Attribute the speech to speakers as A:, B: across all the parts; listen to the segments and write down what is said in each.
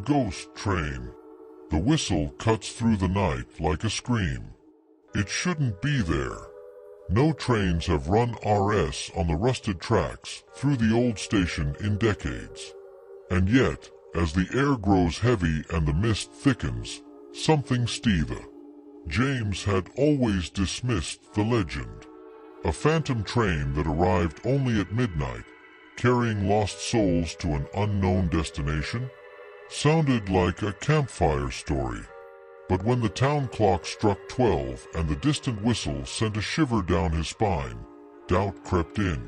A: ghost train. The whistle cuts through the night like a scream. It shouldn't be there. No trains have run RS on the rusted tracks through the old station in decades. And yet, as the air grows heavy and the mist thickens, something stirs. James had always dismissed the legend. A phantom train that arrived only at midnight, carrying lost souls to an unknown destination, sounded like a campfire story. But when the town clock struck 12 and the distant whistle sent a shiver down his spine, doubt crept in.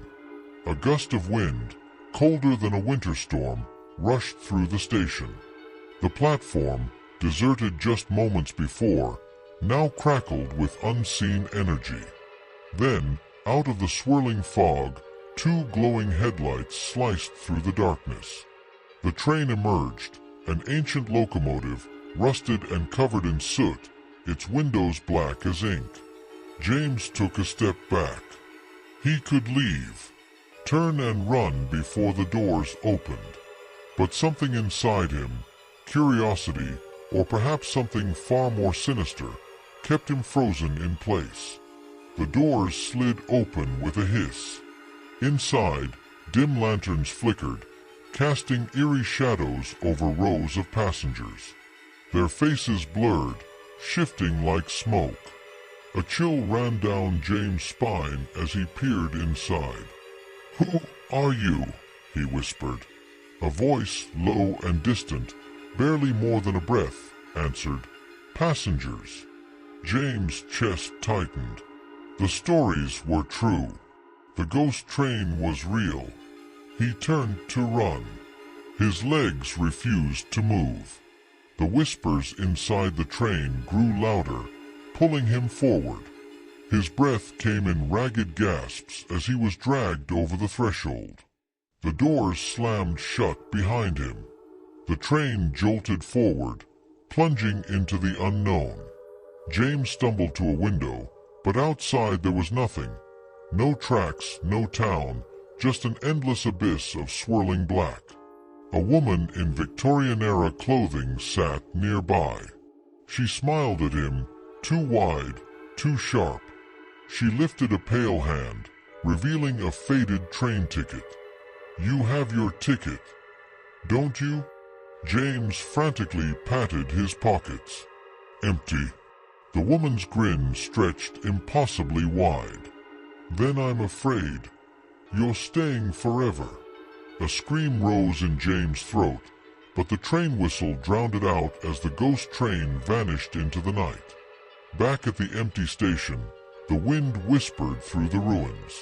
A: A gust of wind, colder than a winter storm, rushed through the station. The platform, deserted just moments before, now crackled with unseen energy. Then, out of the swirling fog, two glowing headlights sliced through the darkness. The train emerged, an ancient locomotive, rusted and covered in soot, its windows black as ink. James took a step back. He could leave, turn and run before the doors opened. But something inside him, curiosity, or perhaps something far more sinister, kept him frozen in place. The doors slid open with a hiss. Inside, dim lanterns flickered, casting eerie shadows over rows of passengers. Their faces blurred, shifting like smoke. A chill ran down James' spine as he peered inside. "Who are you?" he whispered. A voice, low and distant, barely more than a breath, answered, "Passengers." James' chest tightened. The stories were true. The ghost train was real. He turned to run. His legs refused to move. The whispers inside the train grew louder, pulling him forward. His breath came in ragged gasps as he was dragged over the threshold. The doors slammed shut behind him. The train jolted forward, plunging into the unknown. James stumbled to a window, but outside there was nothing. No tracks, no town, just an endless abyss of swirling black. A woman in Victorian-era clothing sat nearby. She smiled at him, too wide, too sharp. She lifted a pale hand, revealing a faded train ticket. "You have your ticket, don't you?" James frantically patted his pockets. Empty. The woman's grin stretched impossibly wide. "Then I'm afraid you're staying forever." A scream rose in James' throat, but the train whistle drowned it out as the ghost train vanished into the night. Back at the empty station, the wind whispered through the ruins.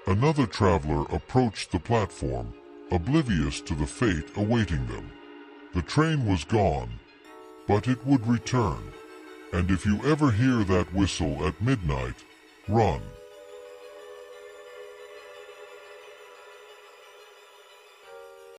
A: Another traveler approached the platform, oblivious to the fate awaiting them. The train was gone, but it would return. And if you ever hear that whistle at midnight, run.